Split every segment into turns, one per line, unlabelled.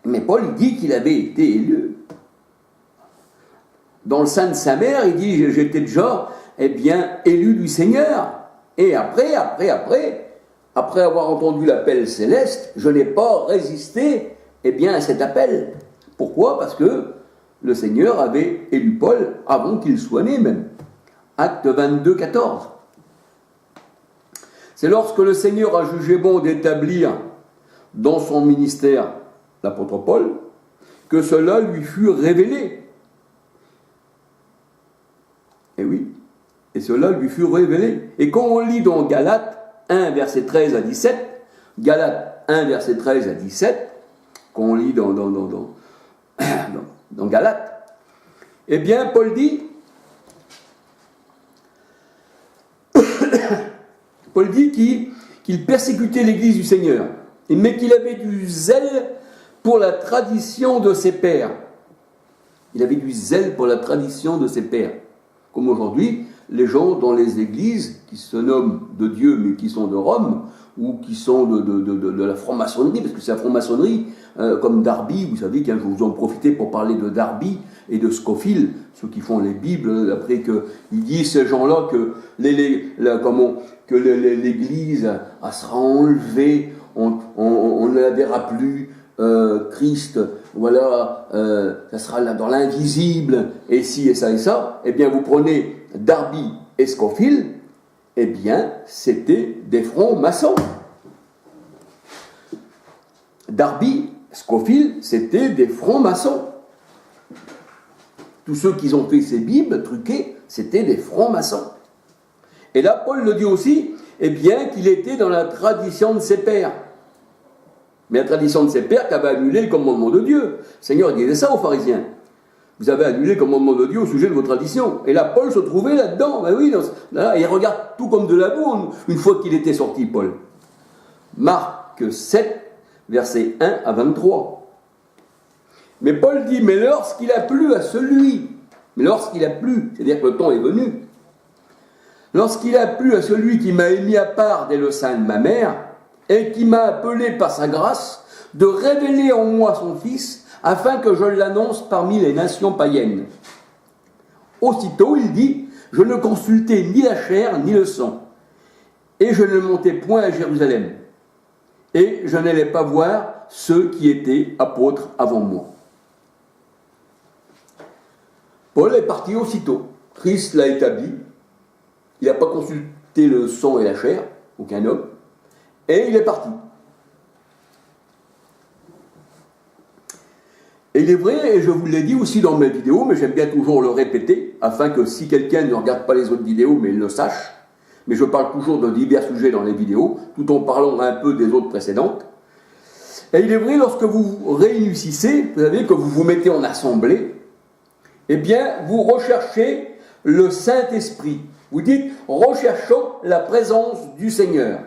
Mais Paul il dit qu'il avait été élu. Dans le sein de sa mère, il dit j'étais déjà élu du Seigneur. Et après avoir entendu l'appel céleste, je n'ai pas résisté à cet appel. Pourquoi ? Parce que le Seigneur avait élu Paul avant qu'il soit né même. Acte 22, 14. C'est lorsque le Seigneur a jugé bon d'établir dans son ministère l'apôtre Paul que cela lui fut révélé. Et oui, et cela lui fut révélé. Et quand on lit dans Galates 1, verset 13 à 17, Galates 1, verset 13 à 17, quand on lit dans Galates, Paul dit qu'il persécutait l'Église du Seigneur, mais qu'il avait du zèle pour la tradition de ses pères. Il avait du zèle pour la tradition de ses pères. Comme aujourd'hui, les gens dans les églises qui se nomment de Dieu mais qui sont de Rome ou qui sont de la franc-maçonnerie, parce que c'est la franc-maçonnerie, comme Darby, vous savez, je vous en profiter pour parler de Darby et de Scofield, ceux qui font les Bibles, après qu'ils disent ces gens-là que l'Église sera enlevée, on ne la verra plus, Christ, voilà, ça sera là dans l'invisible, et ci et ça, vous prenez Darby et Scofield, c'était des francs-maçons. Darby, Scofield, c'était des francs-maçons. Tous ceux qui ont fait ces Bibles truquées, c'était des francs-maçons. Et là, Paul le dit aussi, qu'il était dans la tradition de ses pères. Mais la tradition de ses pères qui avait annulé le commandement de Dieu. Le Seigneur disait ça aux pharisiens. Vous avez annulé le commandement de Dieu au sujet de vos traditions. Et là, Paul se trouvait là-dedans. Là, il regarde tout comme de la boue une fois qu'il était sorti, Paul. Marc 7, versets 1 à 23. Mais Paul dit, mais lorsqu'il a plu à celui, c'est-à-dire que le temps est venu, lorsqu'il a plu à celui qui m'a émis à part dès le sein de ma mère, et qui m'a appelé par sa grâce, de révéler en moi son Fils, afin que je l'annonce parmi les nations païennes. Aussitôt, il dit, je ne consultai ni la chair ni le sang, et je ne montai point à Jérusalem, et je n'allais pas voir ceux qui étaient apôtres avant moi. Paul est parti aussitôt. Christ l'a établi. Il n'a pas consulté le sang et la chair, aucun homme, et il est parti. Et il est vrai, et je vous l'ai dit aussi dans mes vidéos, mais j'aime bien toujours le répéter, afin que si quelqu'un ne regarde pas les autres vidéos, mais il le sache, mais je parle toujours de divers sujets dans les vidéos, tout en parlant un peu des autres précédentes. Et il est vrai, lorsque vous réunissez, vous savez, que vous vous mettez en assemblée, vous recherchez le Saint-Esprit. Vous dites, recherchons la présence du Seigneur.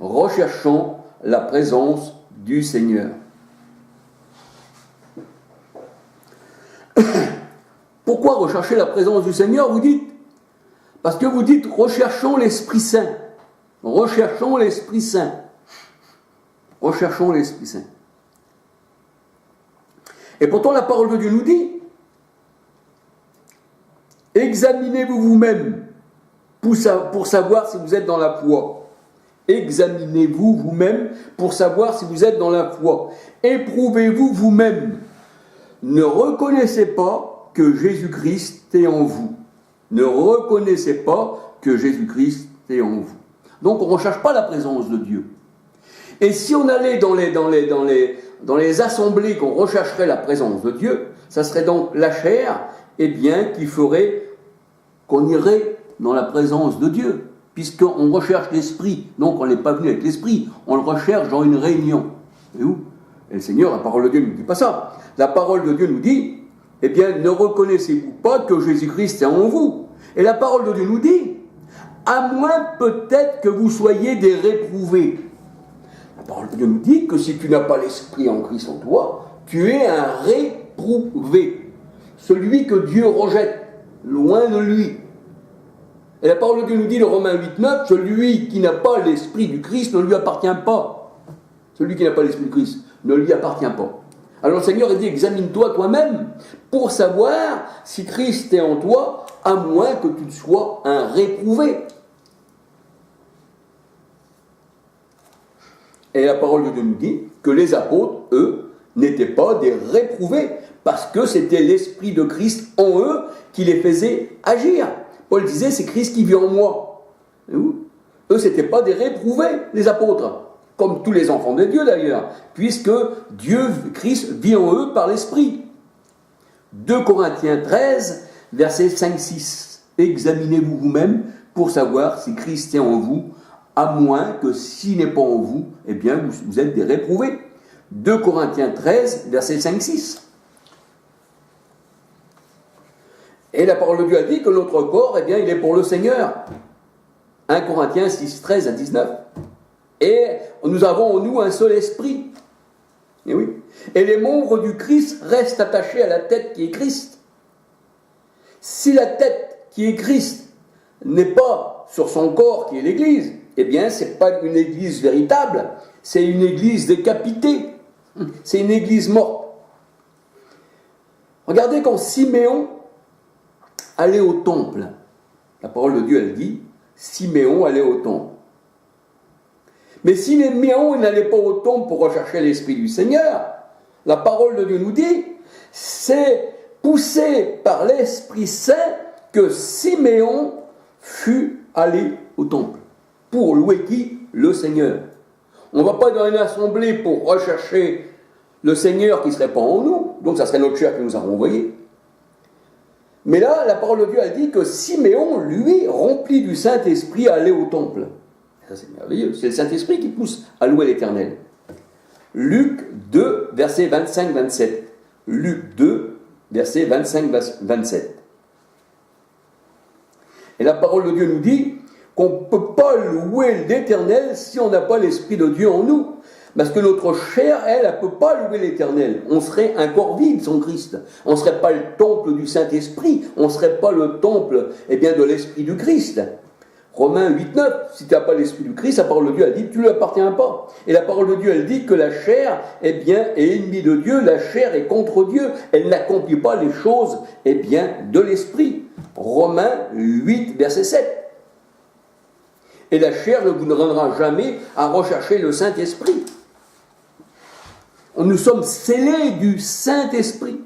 Recherchons la présence du Seigneur. Pourquoi rechercher la présence du Seigneur, vous dites ? Parce que vous dites, recherchons l'Esprit Saint. Recherchons l'Esprit Saint. Recherchons l'Esprit Saint. Et pourtant, la parole de Dieu nous dit, examinez-vous vous-même pour savoir si vous êtes dans la foi. Examinez-vous vous-même pour savoir si vous êtes dans la foi. Éprouvez-vous vous-même. Ne reconnaissez pas que Jésus-Christ est en vous. Ne reconnaissez pas que Jésus-Christ est en vous. Donc on ne recherche pas la présence de Dieu. Et si on allait dans les assemblées qu'on rechercherait la présence de Dieu, ça serait donc la chair, qui ferait qu'on irait dans la présence de Dieu. Puisqu'on recherche l'Esprit, donc on n'est pas venu avec l'Esprit, on le recherche dans une réunion. Et où ? Et le Seigneur, la parole de Dieu ne nous dit pas ça. La parole de Dieu nous dit, ne reconnaissez-vous pas que Jésus-Christ est en vous ? Et la parole de Dieu nous dit, à moins peut-être que vous soyez des réprouvés. La parole de Dieu nous dit que si tu n'as pas l'Esprit en Christ en toi, tu es un réprouvé. Celui que Dieu rejette, loin de lui. Et la parole de Dieu nous dit, dans Romains 8, 9, celui qui n'a pas l'Esprit du Christ ne lui appartient pas. Celui qui n'a pas l'Esprit de Christ ne lui appartient pas. Alors le Seigneur a dit, examine-toi toi-même pour savoir si Christ est en toi, à moins que tu sois un réprouvé. Et la parole de Dieu nous dit que les apôtres, eux, n'étaient pas des réprouvés, parce que c'était l'Esprit de Christ en eux qui les faisait agir. Paul disait, c'est Christ qui vit en moi. Eux, ce n'étaient pas des réprouvés, les apôtres, comme tous les enfants de Dieu d'ailleurs, puisque Dieu, Christ, vit en eux par l'Esprit. 2 Corinthiens 13, versets 5-6. Examinez-vous vous-même pour savoir si Christ est en vous, à moins que s'il n'est pas en vous, eh bien vous êtes des réprouvés. 2 Corinthiens 13, versets 5-6. Et la parole de Dieu a dit que notre corps, eh bien, il est pour le Seigneur. 1 Corinthiens 6, 13 à 19. Et nous avons en nous un seul esprit. Et oui. Et les membres du Christ restent attachés à la tête qui est Christ. Si la tête qui est Christ n'est pas sur son corps qui est l'Église, eh bien, ce n'est pas une Église véritable, c'est une Église décapitée. C'est une Église morte. Regardez quand Siméon allait au temple. La parole de Dieu, elle dit, Siméon allait au temple. Mais si Siméon n'allait pas au temple pour rechercher l'Esprit du Seigneur, la parole de Dieu nous dit, c'est poussé par l'Esprit Saint que Siméon fut allé au temple. Pour louer qui? Le Seigneur. On ne va pas dans une assemblée pour rechercher le Seigneur qui ne serait pas en nous, donc ça serait notre chair qui nous a renvoyés. Mais là, la parole de Dieu a dit que Siméon, lui, rempli du Saint-Esprit, allait au temple. Ça, c'est merveilleux. C'est le Saint-Esprit qui pousse à louer l'Éternel. Luc 2, verset 25-27. Luc 2, verset 25-27. Et la parole de Dieu nous dit qu'on ne peut pas louer l'Éternel si on n'a pas l'Esprit de Dieu en nous. Parce que notre chair, elle ne peut pas louer l'Éternel. On serait un corps vide sans Christ. On ne serait pas le temple du Saint-Esprit. On ne serait pas le temple de l'Esprit du Christ. Romains 8-9, si tu n'as pas l'Esprit du Christ, la parole de Dieu a dit que tu ne lui appartiens pas. Et la parole de Dieu, elle dit que la chair est ennemie de Dieu. La chair est contre Dieu. Elle n'accomplit pas les choses de l'Esprit. Romains 8, verset 7. Et la chair ne vous donnera jamais à rechercher le Saint-Esprit. Nous sommes scellés du Saint-Esprit.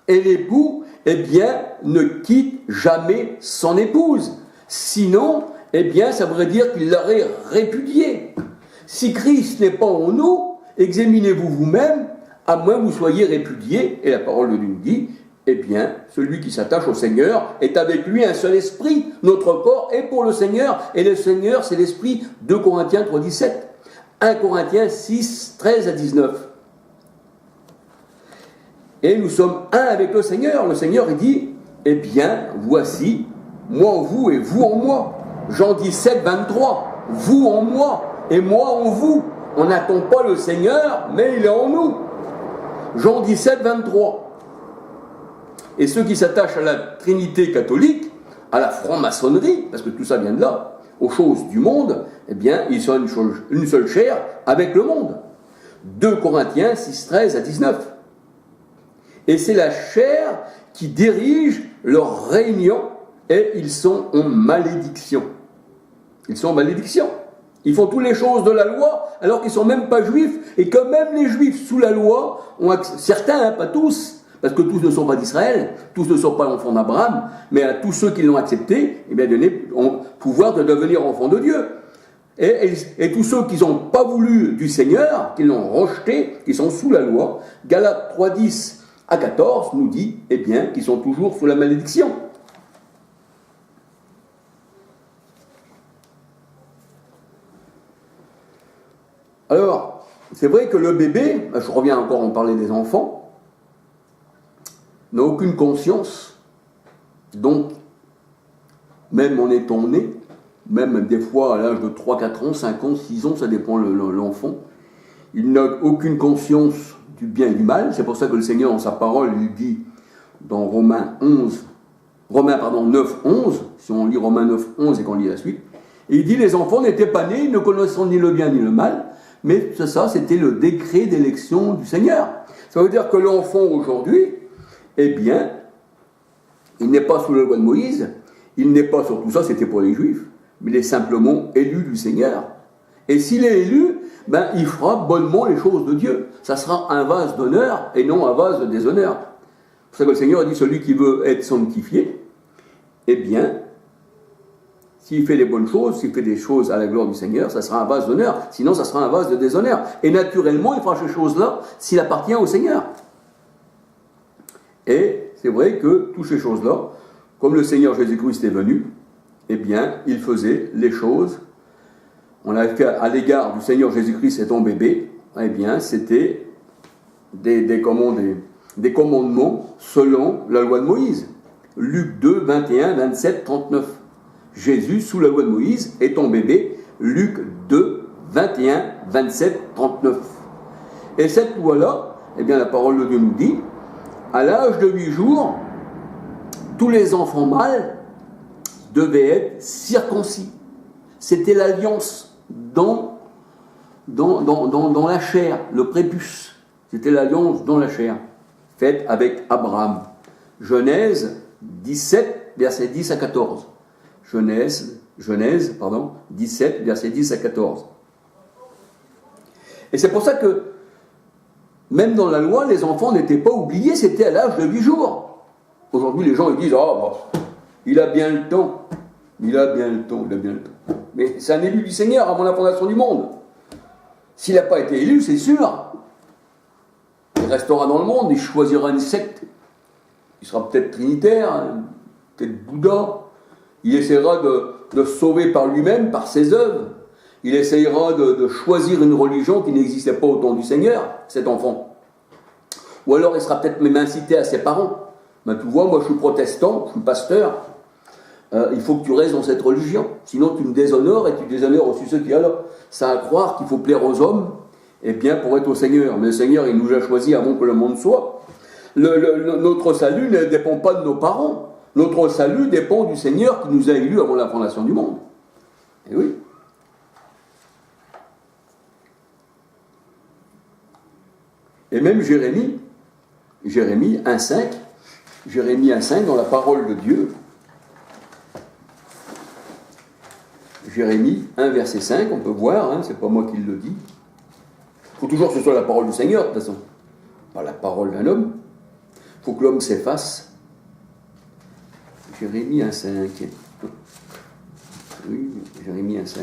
Et l'époux, ne quitte jamais son épouse. Sinon, ça voudrait dire qu'il l'aurait répudiée. Si Christ n'est pas en nous, examinez-vous vous-même, à moins que vous soyez répudiés. Et la parole de Dieu nous dit, celui qui s'attache au Seigneur est avec lui un seul esprit. Notre corps est pour le Seigneur, et le Seigneur, c'est l'esprit. 2 Corinthiens 3, 17. 1 Corinthiens 6, 13 à 19. Et nous sommes un avec le Seigneur. Le Seigneur, il dit, voici, moi en vous et vous en moi. Jean 17, 23. Vous en moi et moi en vous. On n'attend pas le Seigneur, mais il est en nous. Jean 17, 23. Et ceux qui s'attachent à la Trinité catholique, à la franc-maçonnerie, parce que tout ça vient de là, aux choses du monde, ils sont une seule chair avec le monde. 2 Corinthiens 6, 13 à 19. Et c'est la chair qui dirige leur réunion, et ils sont en malédiction. Ils sont en malédiction. Ils font toutes les choses de la loi, alors qu'ils ne sont même pas juifs, et que même les juifs sous la loi, certains, pas tous, parce que tous ne sont pas d'Israël, tous ne sont pas enfants d'Abraham, mais à tous ceux qui l'ont accepté, donné ont pouvoir de devenir enfants de Dieu. Et tous ceux qui n'ont pas voulu du Seigneur, qui l'ont rejeté, qui sont sous la loi, Galates 3, 10 à 14 nous dit, qu'ils sont toujours sous la malédiction. Alors, c'est vrai que le bébé, je reviens encore à en parler des enfants, n'a aucune conscience, donc, même en étant né, même des fois à l'âge de 3, 4 ans, 5 ans, 6 ans, ça dépend de l'enfant, il n'a aucune conscience du bien et du mal. C'est pour ça que le Seigneur, en sa parole, lui dit dans Romains 9, 11, si on lit Romains 9, 11 et qu'on lit la suite, et il dit, les enfants n'étaient pas nés, ne connaissant ni le bien ni le mal, Mais ça, c'était le décret d'élection du Seigneur. Ça veut dire que l'enfant aujourd'hui, eh bien, il n'est pas sous la loi de Moïse, il n'est pas sur tout ça, c'était pour les Juifs, mais il est simplement élu du Seigneur. Et s'il est élu, ben, il fera bonnement les choses de Dieu. Ça sera un vase d'honneur et non un vase de déshonneur. C'est pour ça que le Seigneur a dit, celui qui veut être sanctifié, eh bien, s'il fait les bonnes choses, s'il fait des choses à la gloire du Seigneur, ça sera un vase d'honneur. Sinon, ça sera un vase de déshonneur. Et naturellement, il fera ces choses-là s'il appartient au Seigneur. Et c'est vrai que toutes ces choses-là, comme le Seigneur Jésus-Christ est venu, eh bien, il faisait les choses. On a fait à l'égard du Seigneur Jésus-Christ étant bébé, eh bien, c'était des commandements selon la loi de Moïse. Luc 2, 21, 27, 39. Jésus, sous la loi de Moïse, étant bébé, Luc 2, 21, 27, 39. Et cette loi-là, eh bien, la parole de Dieu nous dit, à l'âge de 8 jours, tous les enfants mâles devaient être circoncis. C'était l'alliance dans la chair, le prépuce. C'était l'alliance dans la chair, faite avec Abraham. Genèse 17, versets 10 à 14. Genèse 17, versets 10 à 14. Et c'est pour ça que, même dans la loi, les enfants n'étaient pas oubliés, c'était à l'âge de 8 jours. Aujourd'hui, les gens ils disent « Ah, bah, il a bien le temps. Il a bien le temps. Mais c'est un élu du Seigneur avant la fondation du monde. S'il n'a pas été élu, c'est sûr. Il restera dans le monde, il choisira une secte. Il sera peut-être trinitaire, peut-être Bouddha. Il essaiera de se sauver par lui-même, par ses œuvres. Il essaiera de choisir une religion qui n'existait pas au temps du Seigneur, cet enfant. Ou alors il sera peut-être même incité à ses parents. Ben, tu vois, moi je suis protestant, je suis pasteur. Il faut que tu restes dans cette religion. Sinon tu me déshonores et tu déshonores aussi ceux qui sont là. Ça à croire qu'il faut plaire aux hommes, eh bien, pour être au Seigneur. Mais le Seigneur, il nous a choisis avant que le monde soit. Notre salut ne dépend pas de nos parents. Notre salut dépend du Seigneur qui nous a élus avant la fondation du monde. Et oui. Et même Jérémie 1,5 dans la parole de Dieu. Jérémie 1, verset 5, on peut voir, hein, c'est pas moi qui le dis. Il faut toujours que ce soit la parole du Seigneur, de toute façon. Pas la parole d'un homme. Il faut que l'homme s'efface. Jérémie 1,5. Oui, Jérémie 1,5.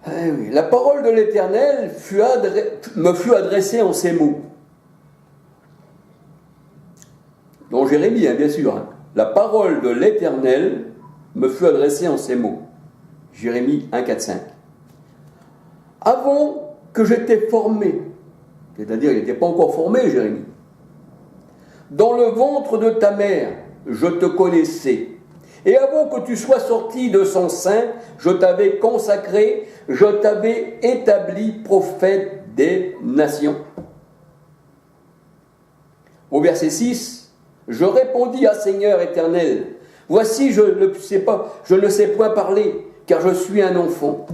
Eh oui. La parole de l'Éternel me fut adressée en ces mots. Donc Jérémie, hein, bien sûr. Hein. La parole de l'Éternel me fut adressée en ces mots. Jérémie 1, 4, 5. Avant que je t'ai formé, c'est-à-dire il n'était pas encore formé, Jérémie, dans le ventre de ta mère, je te connaissais. Et avant que tu sois sorti de son sein, je t'avais consacré, je t'avais établi prophète des nations. Au verset 6, je répondis à Seigneur éternel, voici je ne sais point parler, car je suis un enfant.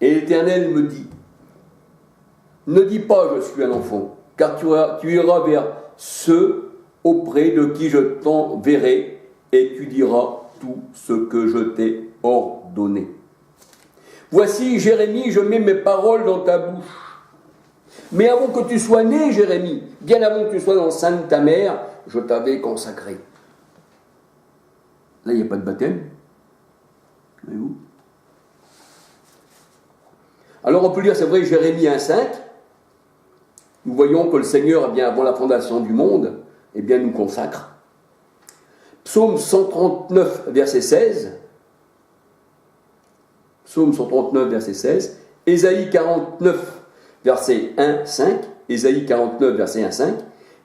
Et l'Éternel me dit, ne dis pas je suis un enfant, car tu iras vers ceux auprès de qui je t'enverrai, et tu diras tout ce que je t'ai ordonné. Voici, Jérémie, je mets mes paroles dans ta bouche. Mais avant que tu sois né, Jérémie, bien avant que tu sois dans le sein de ta mère, je t'avais consacré. Là, il n'y a pas de baptême. Voyez-vous ? Alors, on peut lire, c'est vrai, Jérémie 1,5. Nous voyons que le Seigneur, eh bien, avant la fondation du monde, eh bien, nous consacre. Psaume 139, verset 16. Psaume 139, verset 16. Ésaïe 49, verset 1, 5. Ésaïe 49, verset 1, 5.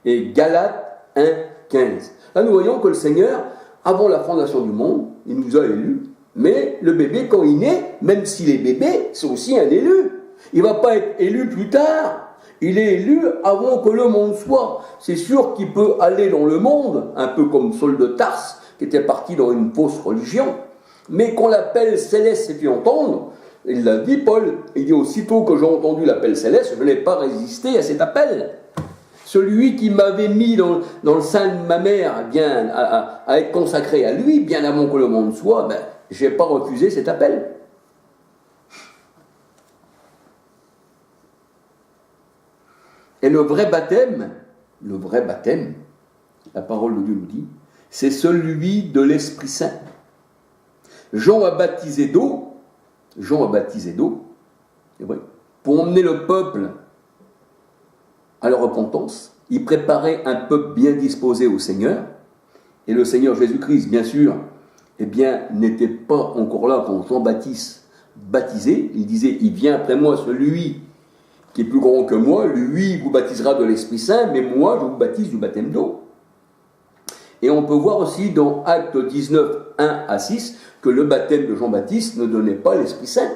Et Galates 1, 15. Là, nous voyons que le Seigneur, avant la fondation du monde, il nous a élus. Mais le bébé, quand il naît, même s'il est bébé, c'est aussi un élu. Il ne va pas être élu plus tard. Il est élu avant que le monde soit. C'est sûr qu'il peut aller dans le monde, un peu comme Saul de Tarse, qui était parti dans une fausse religion, mais qu'on l'appelle céleste et puis entendre, Il l'a dit, Paul, il dit, aussitôt que j'ai entendu l'appel céleste, je n'ai pas résisté à cet appel. Celui qui m'avait mis dans le sein de ma mère, bien, à être consacré à lui, bien avant que le monde soit, ben, je n'ai pas refusé cet appel. Et le vrai baptême, la parole de Dieu nous dit, c'est celui de l'Esprit Saint. Jean a baptisé d'eau, c'est vrai, pour emmener le peuple à la repentance. Il préparait un peuple bien disposé au Seigneur. Et le Seigneur Jésus-Christ, bien sûr, eh bien, n'était pas encore là quand Jean-Baptiste baptisait. Il disait, il vient après moi celui qui est plus grand que moi, lui vous baptisera de l'Esprit Saint, mais moi je vous baptise du baptême d'eau. Et on peut voir aussi dans Actes 19, 1 à 6, que le baptême de Jean-Baptiste ne donnait pas l'Esprit Saint.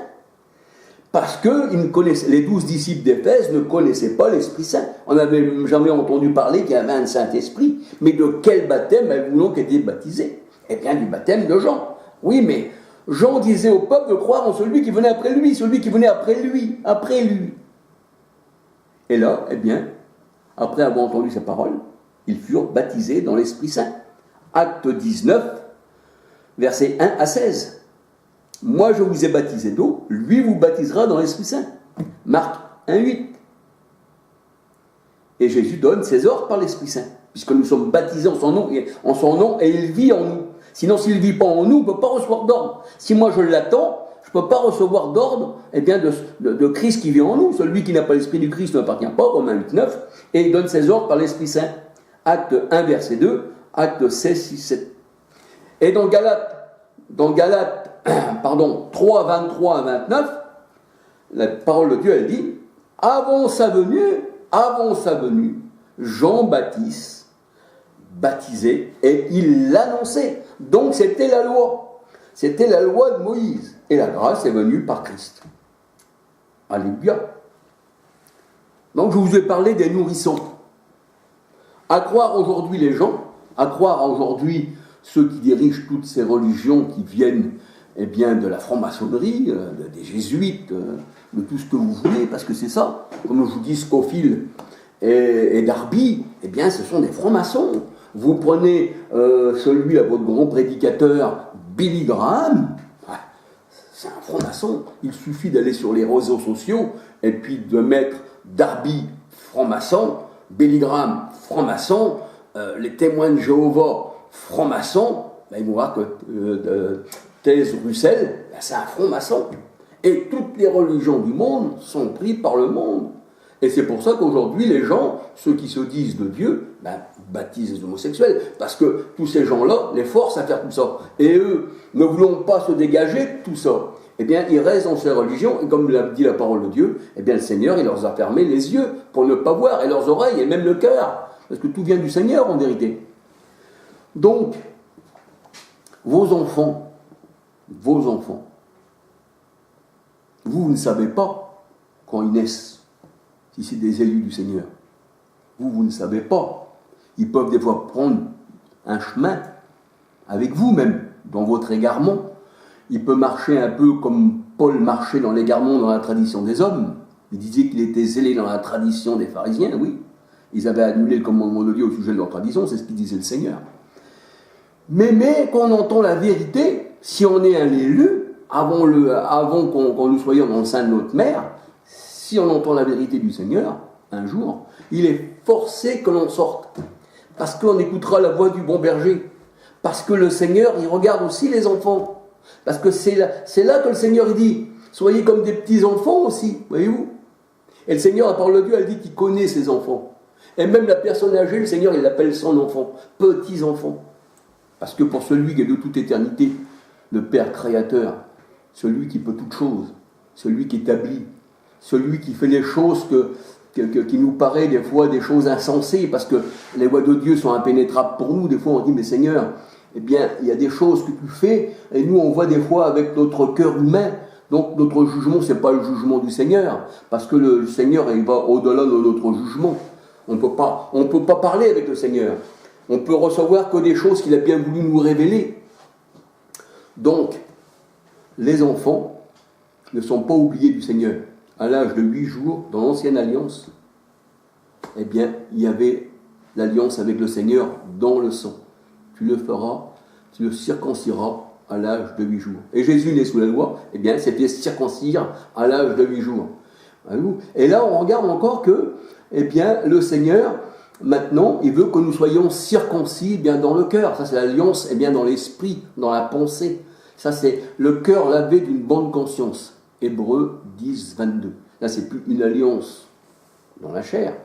Parce que les 12 disciples d'Éphèse ne connaissaient pas l'Esprit Saint. On n'avait jamais entendu parler qu'il y avait un Saint-Esprit. Mais de quel baptême avez-vous donc été baptisés? Eh bien, du baptême de Jean. Oui, mais Jean disait au peuple de croire en celui qui venait après lui, après lui. Et là, eh bien, après avoir entendu ces paroles, ils furent baptisés dans l'Esprit Saint. Acte 19, versets 1 à 16. Moi, je vous ai baptisé d'eau, lui vous baptisera dans l'Esprit Saint. Marc 1, 8. Et Jésus donne ses ordres par l'Esprit Saint, puisque nous sommes baptisés en son nom et il vit en nous. Sinon, s'il ne vit pas en nous, on ne peut pas recevoir d'ordre. Si moi je l'attends, je ne peux pas recevoir d'ordre de Christ qui vit en nous. Celui qui n'a pas l'Esprit du Christ ne m'appartient pas, Romains 8, 9, et il donne ses ordres par l'Esprit Saint. Acte 1, verset 2, Acte 16, 6, 7. Et dans Galates 3, 23 à 29, la parole de Dieu, elle dit, avant sa venue, Jean-Baptiste baptisait et il l'annonçait. Donc c'était la loi. C'était la loi de Moïse. Et la grâce est venue par Christ. Alléluia. Donc je vous ai parlé des nourrissons. À croire aujourd'hui les gens, à croire aujourd'hui ceux qui dirigent toutes ces religions qui viennent de la franc-maçonnerie, des jésuites, de tout ce que vous voulez, parce que c'est ça. Comme je vous dis, Scofield et Darby, ce sont des francs-maçons. Vous prenez votre grand prédicateur, Billy Graham, c'est un franc-maçon. Il suffit d'aller sur les réseaux sociaux et puis de mettre Darby, franc-maçon, Billy Graham, franc-maçon, les témoins de Jéhovah, franc-maçon, ils vont voir que Thèse Russell, c'est un franc-maçon. Et toutes les religions du monde sont prises par le monde. Et c'est pour ça qu'aujourd'hui, les gens, ceux qui se disent de Dieu, baptisent les homosexuels, parce que tous ces gens-là les forcent à faire tout ça. Et eux, ne voulant pas se dégager de tout ça, ils restent dans ces religions, et comme l'a dit la parole de Dieu, le Seigneur, il leur a fermé les yeux pour ne pas voir, et leurs oreilles, et même le cœur, parce que tout vient du Seigneur en vérité. Donc, vos enfants, vous ne savez pas quand ils naissent, si c'est des élus du Seigneur. Vous ne savez pas. Ils peuvent des fois prendre un chemin avec vous même, dans votre égarement. Il peut marcher un peu comme Paul marchait dans l'égarement dans la tradition des hommes. Il disait qu'il était zélé dans la tradition des pharisiens, oui. Ils avaient annulé le commandement de Dieu au sujet de leur tradition, c'est ce qu'il disait le Seigneur. Mais quand on entend la vérité, si on est un élu, avant qu'on nous soyons dans le sein de notre mère, si on entend la vérité du Seigneur, un jour, il est forcé que l'on sorte. Parce qu'on écoutera la voix du bon berger. Parce que le Seigneur, il regarde aussi les enfants. Parce que c'est là que le Seigneur il dit, soyez comme des petits enfants aussi, voyez-vous. Et le Seigneur, la parole de Dieu, elle dit qu'il connaît ses enfants. Et même la personne âgée, le Seigneur, il l'appelle son enfant, petits enfants. Parce que pour celui qui est de toute éternité, le Père créateur, celui qui peut toutes choses, celui qui établit, celui qui fait les choses qui nous paraît des fois des choses insensées, parce que les voies de Dieu sont impénétrables pour nous. Des fois on dit, mais Seigneur, il y a des choses que tu fais, et nous on voit des fois avec notre cœur humain, donc notre jugement, ce n'est pas le jugement du Seigneur, parce que le Seigneur, il va au-delà de notre jugement. On ne peut pas parler avec le Seigneur. On peut recevoir que des choses qu'il a bien voulu nous révéler. Donc, les enfants, ne sont pas oubliés du Seigneur. À l'âge de 8 jours, dans l'ancienne alliance, eh bien, il y avait l'alliance avec le Seigneur dans le sang. Tu le feras, tu le circonciras à l'âge de 8 jours. Et Jésus né sous la loi, eh bien, c'était circoncire à l'âge de 8 jours. Et là, on regarde encore que, eh bien, le Seigneur, maintenant, il veut que nous soyons circoncis, eh bien, dans le cœur. Ça, c'est l'alliance, eh bien, dans l'esprit, dans la pensée. Ça, c'est le cœur lavé d'une bonne conscience. Hébreux 10, 22. Là, c'est plus une alliance dans la chair,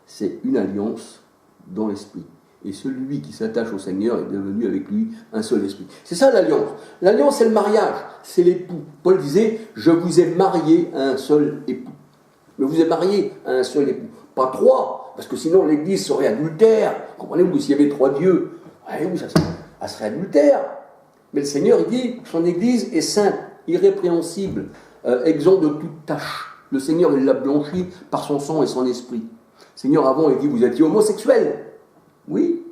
c'est une alliance dans l'esprit. Et celui qui s'attache au Seigneur est devenu avec lui un seul esprit. C'est ça l'alliance. L'alliance, c'est le mariage, c'est l'époux. Paul disait, je vous ai marié à un seul époux. Je vous ai marié à un seul époux. Pas trois, parce que sinon l'Église serait adultère. Comprenez-vous, s'il y avait 3 dieux, ça serait adultère. Mais le Seigneur, il dit, son Église est sainte, irrépréhensible, exempt de toute tâche. Le Seigneur, il l'a blanchi par son sang et son esprit. Le Seigneur, avant, il dit, vous étiez homosexuels. Oui.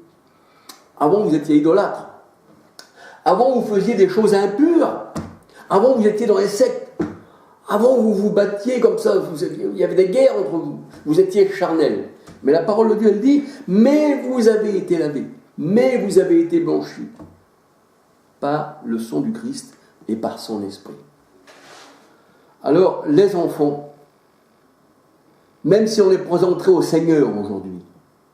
Avant, vous étiez idolâtres. Avant, vous faisiez des choses impures. Avant, vous étiez dans les sectes. Avant, vous vous battiez comme ça. Il y avait des guerres entre vous. Vous étiez charnels. Mais la parole de Dieu, elle dit, mais vous avez été lavés. Mais vous avez été blanchis. Par le sang du Christ et par son esprit. Alors, les enfants, même si on les présenterait au Seigneur aujourd'hui,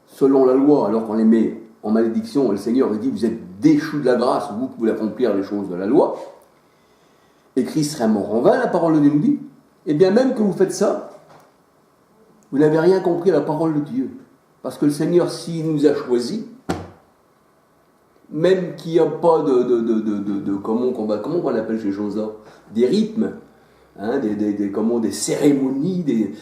selon la loi, alors qu'on les met en malédiction, le Seigneur dit, vous êtes déchus de la grâce, vous qui voulez accomplir les choses de la loi, et Christ serait mort en vain, la parole de Dieu nous dit, et bien même que vous faites ça, vous n'avez rien compris à la parole de Dieu. Parce que le Seigneur, s'il nous a choisis, même qu'il n'y a pas comment on appelle ces choses-là, des rythmes, hein, des cérémonies,